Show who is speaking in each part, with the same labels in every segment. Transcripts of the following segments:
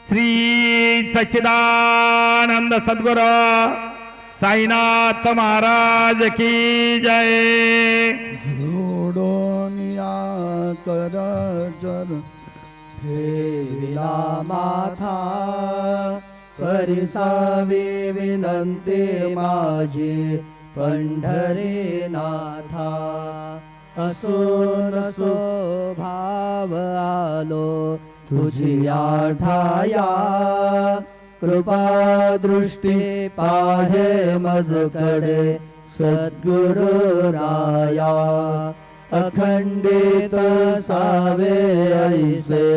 Speaker 1: श्री सच्चिदानंद सद्गुरु साईनाथ महाराज की जय।
Speaker 2: जोडोनिया कर जर ठेविला माथा, परिसावी विनंती माझी पंढरीनाथा। असून स्वभाव आलो तुझी आठाया, कृपा दृष्टी पाहे मजकडे सद्गुरु राया। अखंडित सावे ऐसे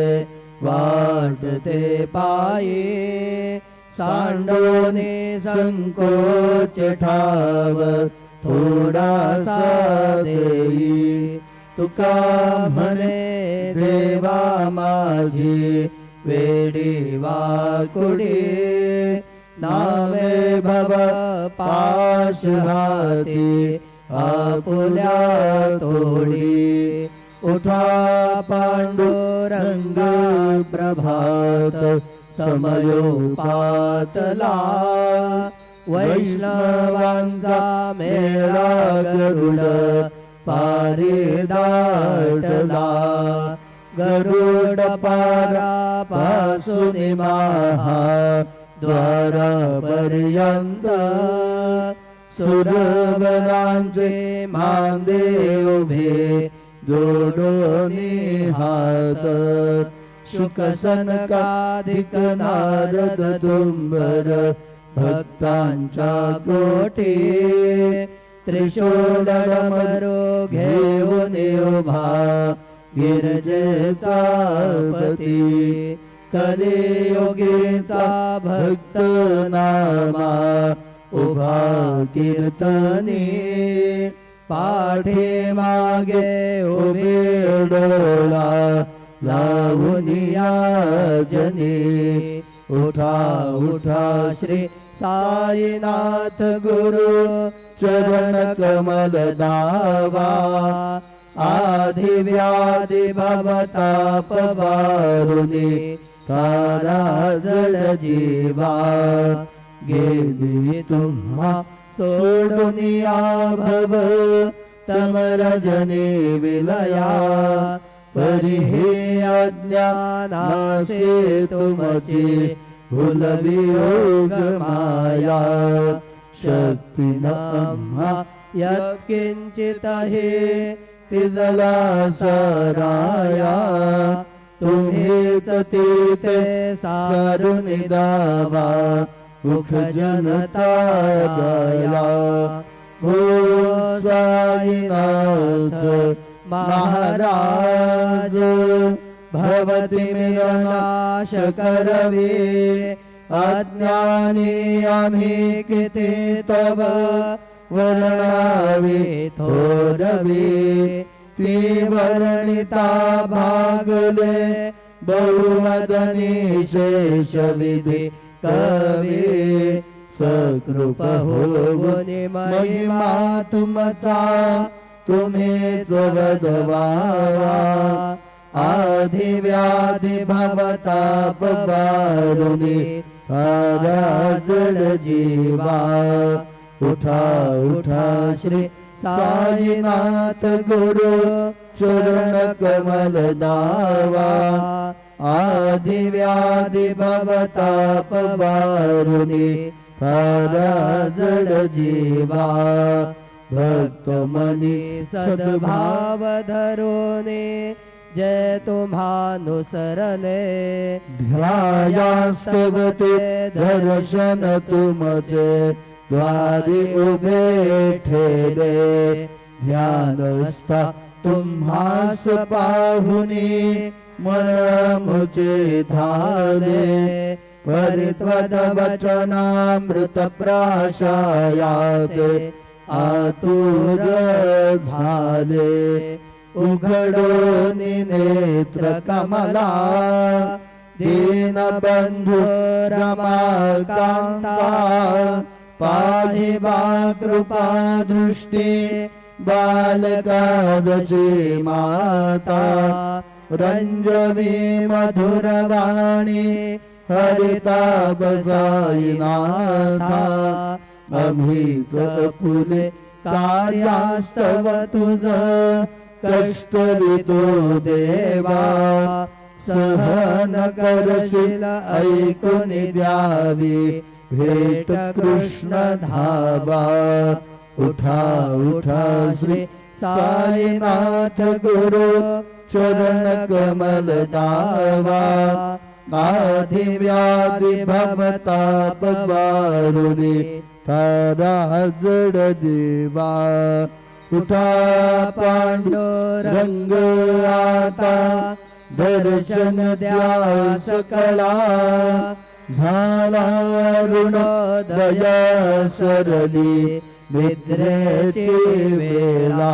Speaker 2: वाटते पाये, सांडोने संकोच ठाव थोडासा देई। तुका म्हणे देवा माझी वेडी वाकुडी, नामे भव पाश हाती आपुल्या तोडी। उठा पांडुरंग प्रभात समयोपातला, वैष्णवांचा मेळा गरुड पारिदाटला। गरुड पारापासून महा द्वारापर्यंत, सुरवरांचे मांदे उभे जोडोनी हात। शुक सनकादिक नारद तुंबर भक्तांच्या कोटी, त्रिशूल डमरू घेऊन उभा गिरजेचा पती। कलियुगीचा भक्त नामा उभा कीर्तनी, पाठी मागे उभे डोळा लावूनिया जनी। उठा उठा श्री साईनाथ गुरु चरण कमल दावा। आदि व्याधि भवताप वारुनी तारा जड जीवा। गेली तुम्हा सोडुनिया भव तम रजनी विलया। परी हे अज्ञानासे तुमची भूलवियोग माया। शक्ती नम्हा यत्किंचित हे तिजला सराया। तुम्हीच तेथे सारुन दावा मुख जनता गाया। हो साईनाथ महाराज भवति नाश करवे। अज्ञानी आम्ही किती तव वर्णावे थोरवे। ती वर्णिता भागले बहुवदनी शेष विधी कवी। सकृप होऊन महिमा तुमचा तुम्हीच वदवावा। आदि व्याधि भवताप वारुनी तारा जड जीवा। उठा उठा श्री साईनाथ गुरु चरण कमल दावा। आदि व्याधि भवताप वारुनी तारा जड जीवा। भक्त मनी सद्भाव धरोने जय तुम्हानुसरले। ध्यायास्तवते दर्शन तुमचे द्वारी उभे ठेले। ध्यानस्था तुम्हास पाहुनी मन मुचे धाले। परित्वद वचनामृत प्राशायाते आतुर झाले। उघडोनी नेत्र कमला दीनबंधु रमाकांता। पाहिबा कृपा दृष्टी बालकादची माता। रंजवी मधुरवाणी हरिताप साईनाथा आम्हीच फुले कार्यास्तव तुझ कष्ट ऋतू देवा सहन करशील ऐकून द्यावी भेट कृष्ण धावा उठा उठा श्री साईनाथ गुरु चरण कमल दावा आदि व्याधि भवताप वारुणी तारा जड देवा उठा पांडुरंग आता दर्शन द्या सकळा झाला ऋण दया सरली निद्रेची वेळा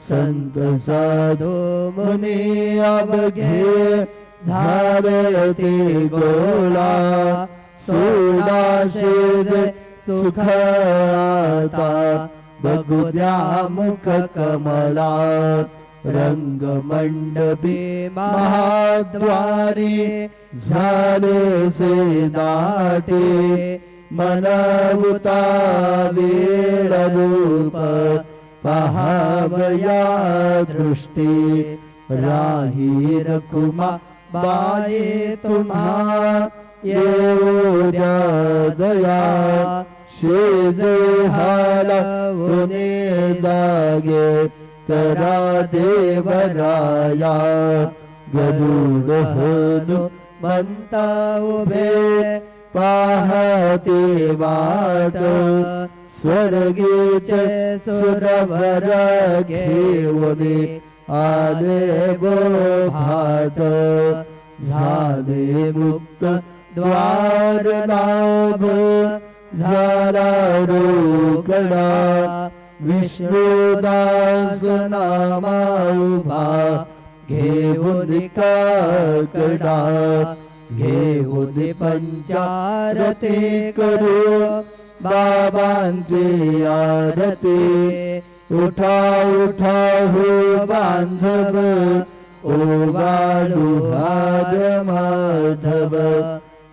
Speaker 2: संत साधू मुनी अवघे झाले ते गोळा सोडा शेज सुख आता बघू द्या मुख कमला रंग मंडपी महाद्वारी झाले से दाटे मनवता वेळ रूप पहावया दृष्टी राही रखुमा बाये तुम्हा येऊ द्या दया शेजे हालवणे जागे करा देवराया गरुड हनु म्हणता उभे पाहते वाट स्वर्गीचे सुरवर घेऊने आले गो भाट झाले मुक्त द्वार लाभ झाला रोकडा विष्णुदास नामा उभा घेऊन काकडा घेऊन पंचारती करू बाबांची आरती उठा उठा हो बांधव ओवाळू हार माधव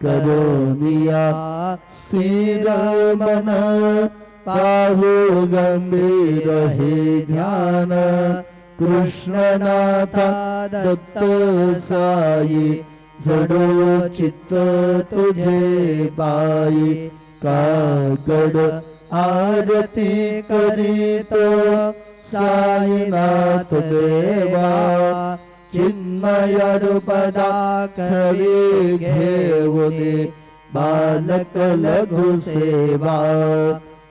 Speaker 2: करोनिया श्रीरमण पाहू गंभीर हे ध्यान कृष्णनाथा दत्त साई जडो चित्त तुझे पायी काकड आरती करीतो साईनाथ देवा चिन्मय रूप दाखवी घेऊने बालक लघु सेवा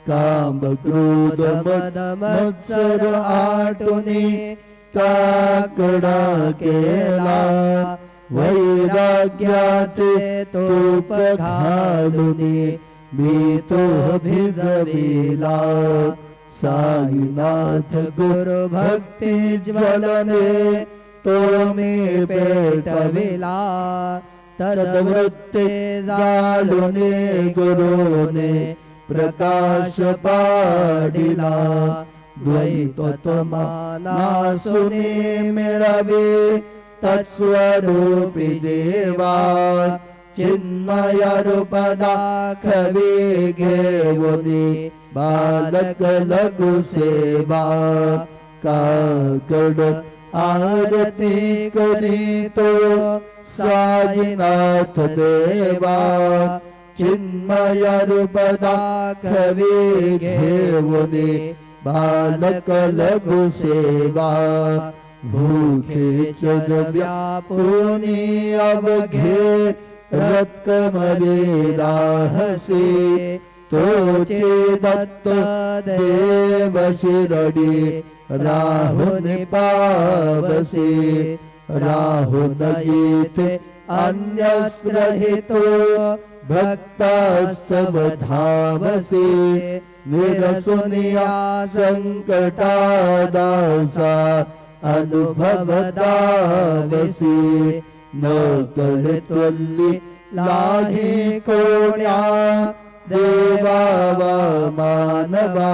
Speaker 2: काम क्रोध मद मत्सर आटुनी काकडा केला वैराग्याचे तोप घालुनी मी तो भिजविला साईनाथ गुरु भक्ती ज्वलने तो मी पेटविला तद्वृत्ते जाळुने गुरुने प्रकाश पाडिला द्वैतत्वमानासुने मिळवे तत्स्वरूपी देवा चिन्मय रूप दाखवी घेऊनी बालक लघु सेवा काकड आरती करीतो साईनाथ देवा चिन्मय रूप दाखवी घेऊनी बालक लघु सेवा भूखे चर व्यापुनी अवघे रत्कमले राहसे तोचे दत्त देव शिरडी राहुन पावसे राहुन येथे अन्यस्त्रहितो भक्तास्तव धावसे निरसुनिया संकटादासा अनुभव दावसे न कळे त्वल्ली लाहे कोण्या देवा वा मानवा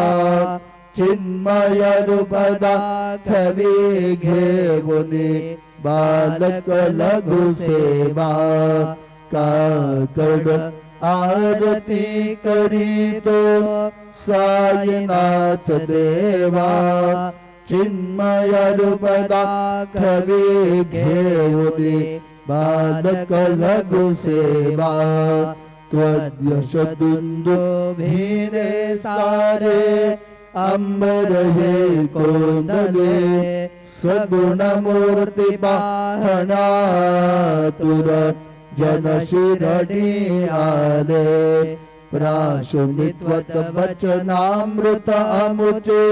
Speaker 2: चिन्मय रूप दाखवी घेऊने बालक लघु सेवा काकड आरती करीतो साईनाथ देवा चिन्मय रूप दाखवी घेऊनी बालक लघु सेवा त्वद्यश दुंदुभिने सारे अंबर हे कोंदले सगुण मूर्ती पाहना तुर जन शिरडी आले प्राशुनित्वत वचनामृत अमुचे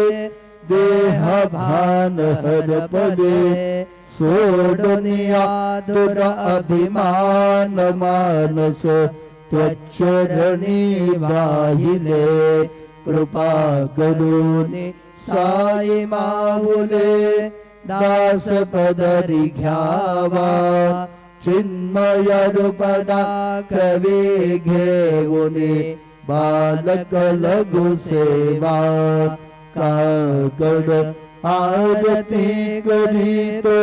Speaker 2: देह भान हरपदे सोडुनिया दुर अभिमान मानस त्वच्चरणी वाहिले कृपा करुणी साई माहुले दास पदरी घ्यावा चिन्मय रूप दाखवी घेऊनी बालक लघु सेवा काकड आरती करीतो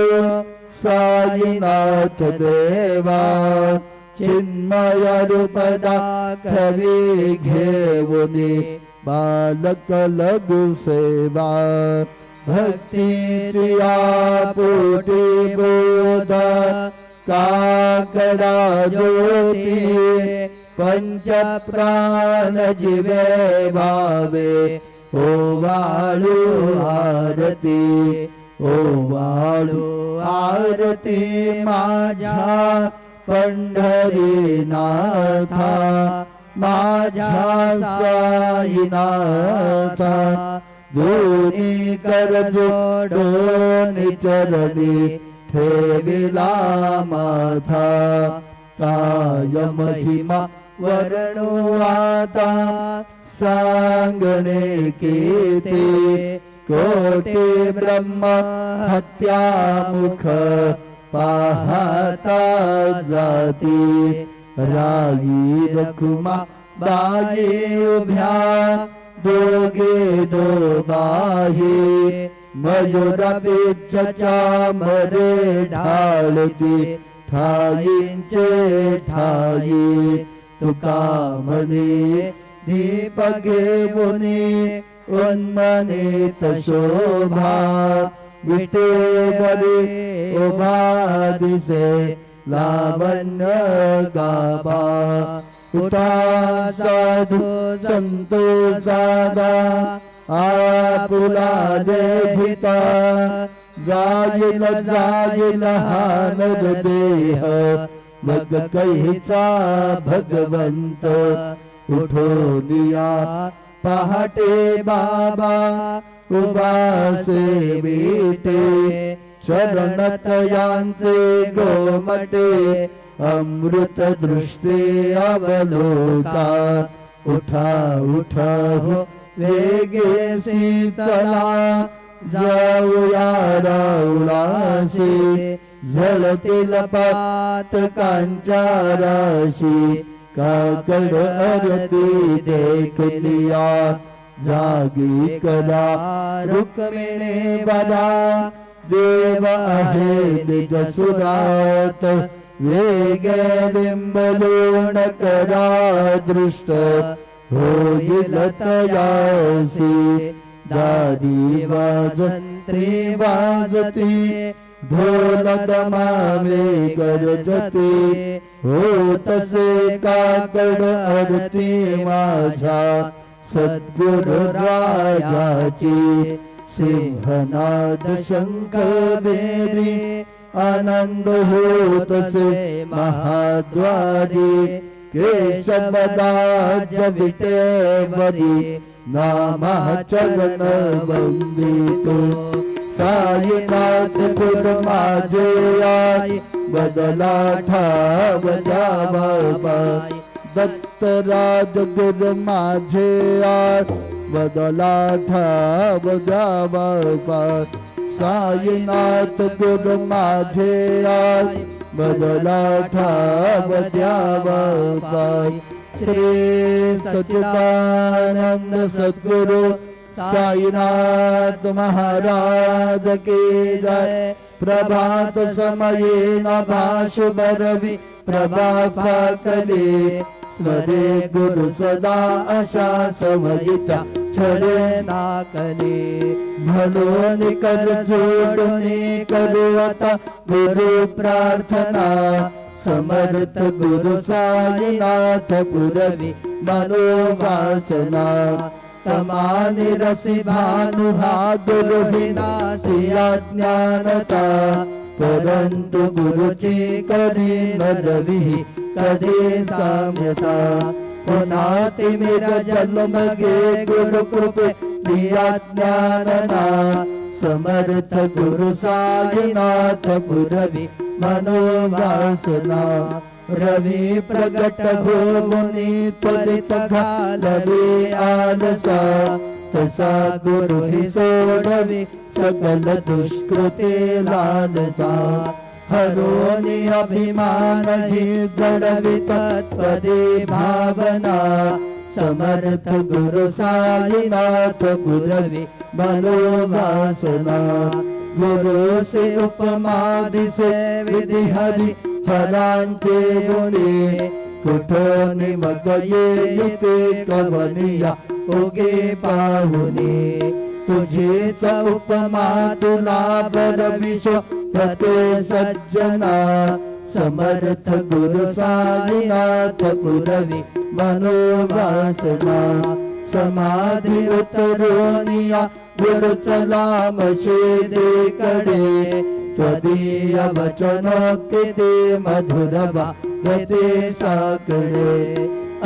Speaker 2: साईनाथ देवा चिन्मय रूप दाखवी घेऊनी बालक लघु सेवा भक्तीची पोटी बोध काकडा ज्योती पंच प्राण जीवे भावे ओवाळू आरती ओवाळू आरती माझ्या पंढरीनाथा माझ्या साईनाथा दोन्ही कर जोडून चरणी ठेविला माथा काय महिमा वर्णू आता सांगणे कीते कोटी ब्रह्म हत्या मुख पाहता जाती राई रखुमा बाई उभ्या दोघे दो बाही मयूरा बिच्छा मरे ढाळती ठाईंचे ठाई तुका म्हणे दीप घेऊनी उन्मनीत शोभा विटेवरी उभा दिसे लावण्य गाभा उठा साधू संतो साधा आपुला देहिता जाईल जाईल हा नर देह मग कैचा भगवंत उठोनिया पहाटे बाबा उभासे बीटे चरणतयांचे गोमटे अमृत दृष्टी अवलोका उठा उठा हो वेगेसी चला जाऊया राऊळासी झळतील पातकांच्या राशी काकड आरती देखलिया जागी कदा रुक्मिणी बदा देव आहे निज सुरात वेगे लिंबलोण कदा दृष्ट होईल तयासी दारी वाजंत्री वाजती ढोल दमावे गरजती होतसे काकड आरती माझ्या सद्गुरु राजाची सिंहनाद शंख बेरी आनंद होतसे महाद्वारी केशवदाज विटेवरी नामाचरण वंदितो साईनाथ गुरु माझे आई बदला ठाव द्यावा पाय दत्तराज गुरु माझे आई बदला ठाव द्यावा पाय साईनाथ गुरु माझे आई बदला ठाव द्यावा पाय श्री सच्चिदानंद सद्गुरु साईनाथ महाराज की जय। प्रभात समये नभाशुभरवि प्रभाफाकले स्मरे गुरु सदा अशा समयिता छळे नाकले म्हणून कर जोडून करू आता गुरु प्रार्थना समर्थ गुरु साईनाथ पुरवी मनोवासना तमानि रसि भानु हा गुरु विनाशी अज्ञानता परंतु गुरुची करी नदवी कधी साम्यता पुन्हा तिमिर जन्म गे गुरु कृपे दिया ज्ञानना समर्थ गुरु साईनाथ पुरवी मनोवासना रवि प्रगट हो मुनी त्वरित घालवे आलसा तसा गुरु ही सोडवी सकल दुष्कृते लालसा हरोनी अभिमान ही जडवी तत्पदे भावना समर्थ गुरु साईनाथ पुरवी मनोवासना गुरु से उपमा दिसे विधि हरि हरांचे गुणे कुठोनी मग येते कवनिया ओगे पाहुने तुझीच उपमा तुला बरविशो प्रते सज्जना समर्थ गुरु साईनाथ पुरवी मनोवासना समाधी उतरोनिया गुरु चलाम शेदेकडे त्वदीय वचनोक्ती मधुरवा गते साकडे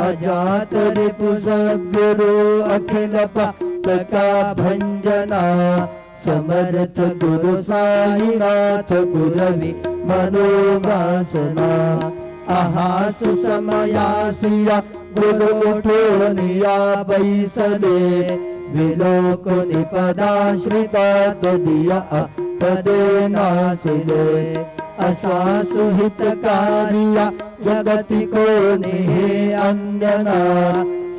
Speaker 2: अजात रिपु सद्गुरु अखिल पातका भंजना समर्थ गुरु साईनाथ पुरवी मनोवासना आहासु समयासिया गुरु उठोनिया बैसले विलोकुनि पदाश्रिता तदिया पदे नासिले असासु हितकारिया जगति कोनि हे अन्यना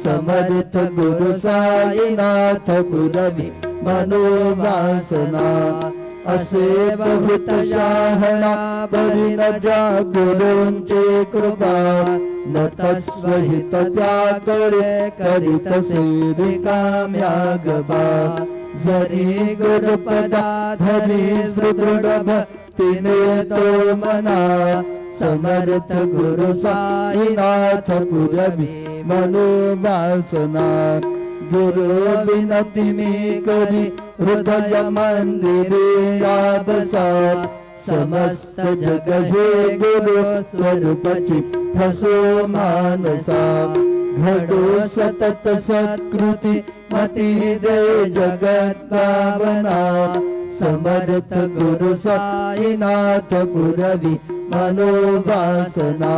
Speaker 2: समर्थ गुरु साईनाथ पुरवी मनोवासना असे बहुत शाहना बरी न जा गुरूंचे कृपा न तस्वहित त्यागरे करीत से रिकाम्या गबा जरी गुरुपदा धरी सुदृढ भक्तीने तो मना समर्थ गुरु साईनाथ पुरवी मनोवासना गुरु विनती में करी हृदय मंदिरे आबसा समस्त जग हे गुरु स्वरूपची ठसो मानसा घडो सतत सत्कृती मती दे जगत पावना समर्थ गुरु साईनाथ पुरवी मनोवासना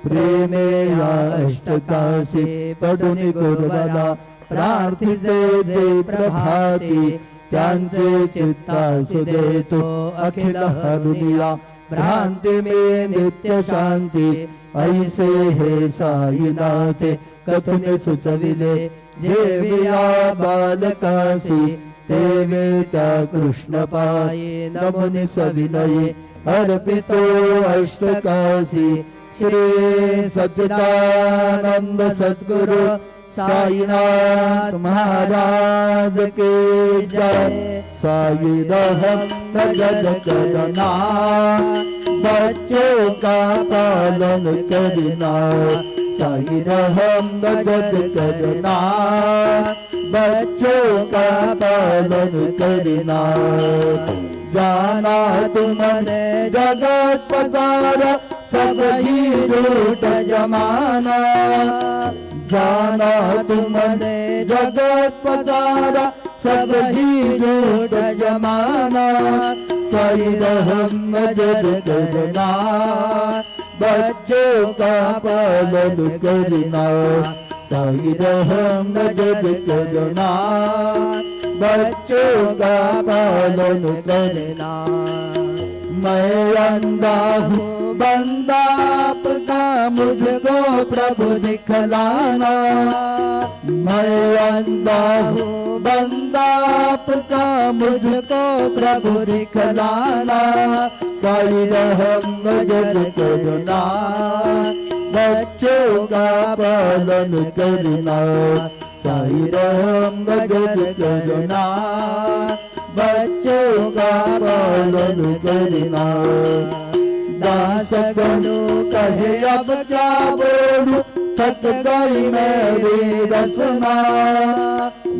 Speaker 2: प्रेमे या अष्टकाशी पडुनि गुरुवला प्रार्थिते जे प्रभाती त्यांचे चित्तासु देतो अखिल हरुनिया भ्रांति में नित्य शांति ऐसे हे साईनाथे कथने सुचविले जेविया बालकासी तेवे त्या कृष्ण पाये नमुनि सविनये अर्पितो अष्टकाशी श्री सच्चिदानंद सद्गुरु साईनाथ महाराज के जय। साई रहम जग करना बच्चों का पालन करना साई रहम जग करना बच्चों का पालन करना जाना तुमने जगत पसारा सब ही रूठ जमाना जाना तुमने जगत पसारा सब ही झूठ जमाना साई रहम नजर करना बच्चों का पालन करना साई रहम नजर करना बच्चों का पालन करना मैं अंधा हूँ बंदा आपका मुझको प्रभु दिखलाना मैं अंधा हूँ बंदा आपका मुझको प्रभु दिखलाना, साई रहम भजन करना, बच्चों का पालन करना, साई रहम भजन करना, बच्चों का पालन करना। दास गनु कहे अब क्या बोलूं, थक गई मेरी रसना,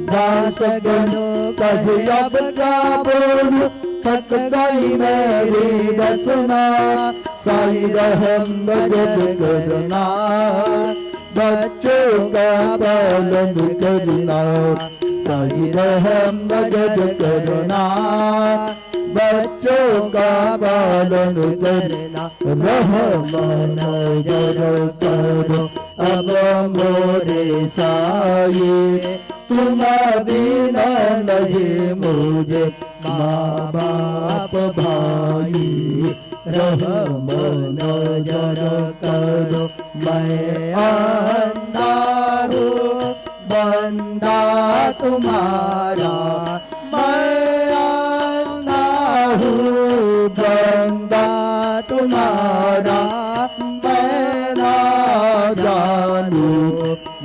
Speaker 2: दास गनु कहे अब क्या बोलूं, थक गई मेरी रसना, साई रहम भजन करना, बच्चों का पालन करना, साई रहम भजन करना, बच्चों का पालन करना। रहम नजर करो अब मोरे साई, तुम बिना नहीं मुझे माँ बाप भाई, रहम नजर करो मैं अंधा हूँ बंदा तुम्हारा, मैं अंधा हूँ बंदा तुम्हारा, मैं ना जानू,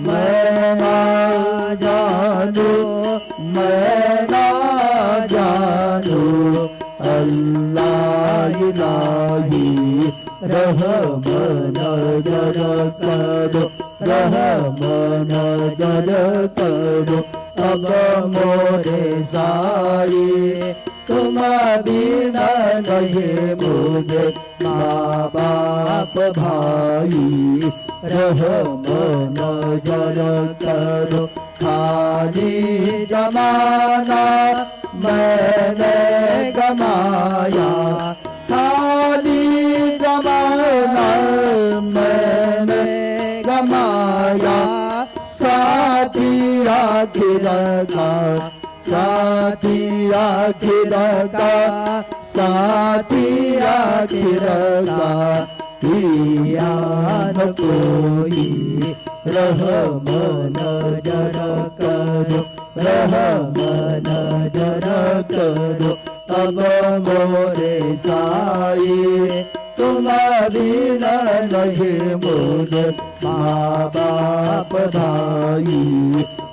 Speaker 2: मैं ना जानू, मैं ना जानू, अल्लाह इलाही रहम नजर करो, रहम नजर करो अब मोरे साई, तुम बिना नहीं मुझे माँ बाप भाई, रहम नजर करो। खाली जमाना मैंने गमाया, खाली जमाना मैंने गमाया, साथी आखिर का, साथी आखिर का, साथी आखिर का, किया न कोई, रहम नजर करो, रहम नजर करो अब मोरे साई, तुम बिना नहीं मुझे माँ बाप भाई,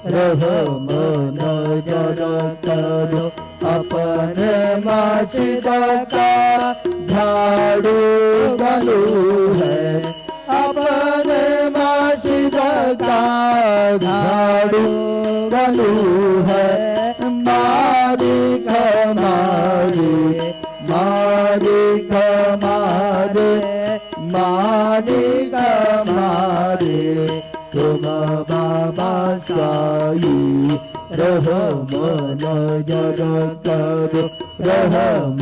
Speaker 2: रहम नजर करो। अपने मस्जिद का झाड़ू गलू है, अपने मस्जिद का झाड़ू गलू है, मालिक हमारे, मालिक हमारे, मालिक हमारे, तुम बाबा साई, रहम नजर करो, रहम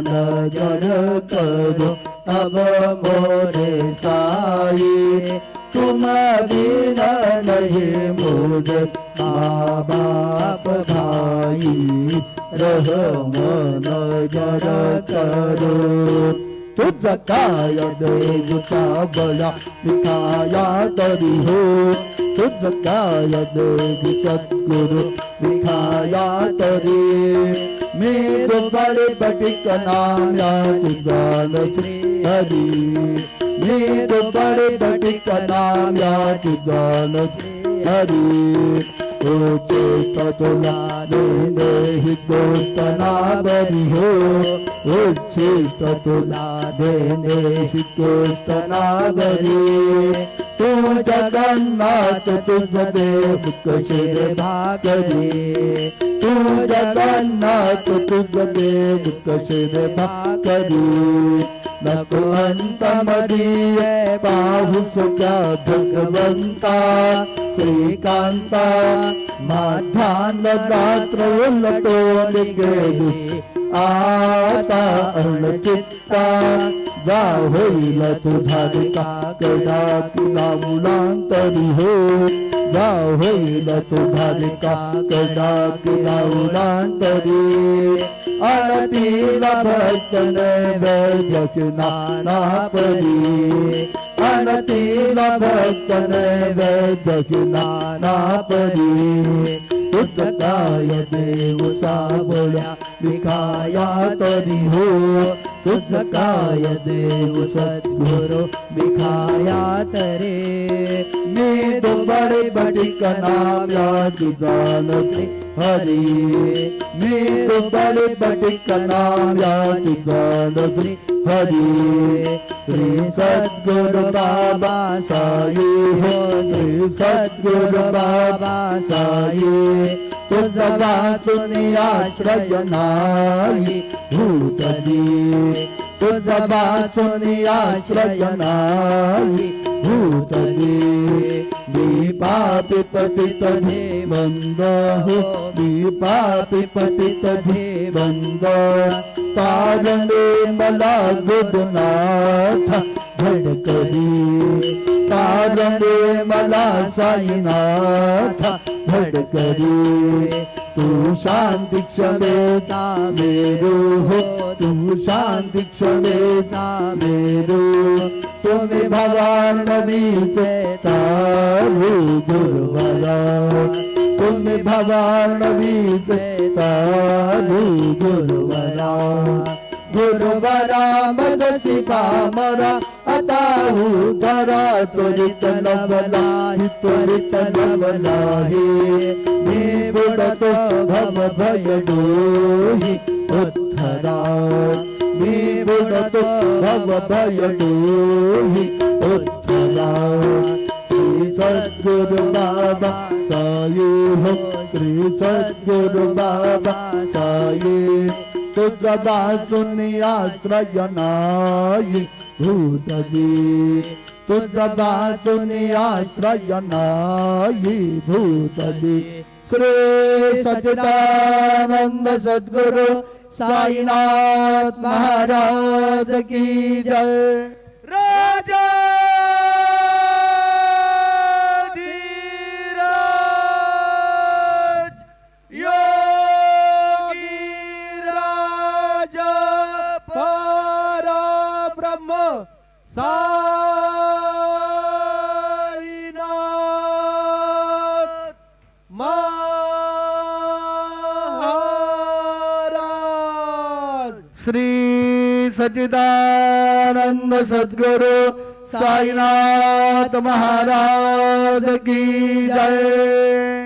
Speaker 2: नजर करो अब मोरे साई, तुम बिना नहीं मुझे माँ बाप भाई, रहम नजर करो। तुझका देवता बड़ा दिखाया तरी हो, तुझका देव सतगुरु दिखाया तरी, मेरे बड़े बटिक नाम याद गान श्री हरि, मेरे बड़े बटिक नाम याद गान श्री हरि, ओचे ततुला देने ही दोस्त ना बरी हो, ओचे ततुला देने ही दोस्त ना बरी, तू जगन्नाथ तुझ देव कशिर भाकरी, तू जगन्नाथ तुझ देव कशिर भाकरी, नको अंत मदिये बाहुस क्या भगवंता, श्रीकांता माध्यान रात्र उलटो गेली, आता अणचित्ता गा होईल तुझा कडा किला मुलांतरी हो, गा होईल तुझा कडा किला मुलांतरी, अणतीला भक्त नैवेद्य नाना परी, अणतीला भक्त नैवेद्य नाना परी, तुझ काय देव सावळ्या विखाया तरी हो तुझ काय देव सद्गुरु विखाया तरे मी तो बड़े बटिक नाम याद जानते हरि मी तो बड़े बटिक नाम याद जानते हरि श्री सद्गुरु बाबा साई हो श्री सद्गुरु बाबा साई तुझ वाचून आश्रय नाही भूतली तुझ वाचून आश्रय नाही भूतली मी पापी पतित धे बंद हो मी पापी पतित धे बंद तारणे मला गुरुनाथ धडकरी तारणे मला साईनाथ धडकरी तू शांती क्षमेता मेरू हो तू शांती क्षमेता मेरू तुम्ही भवानवीचे तारू गुरुवरा तुम्ही भवानवीचे तारू गुरुवरा गुरुवरा मदसी पामरा आता उधरा त्वरित लवला त्वरित लवला हे बुडतो भव भय डोही उत्थरा मी बुडतो भव भय डोही उत्थरा श्री सद्गुरु बाबा साई हो श्री सद्गुरु बाबा साई तुझ वाचून आश्रय नाही भूतली तुझ वाचून आश्रय नाही भूतली श्री सच्चिदानंद सद्गुरु साईनाथ महाराज की जय
Speaker 3: राजा
Speaker 2: श्री सच्चिदानंद सद्गुरु साईनाथ महाराज की जय।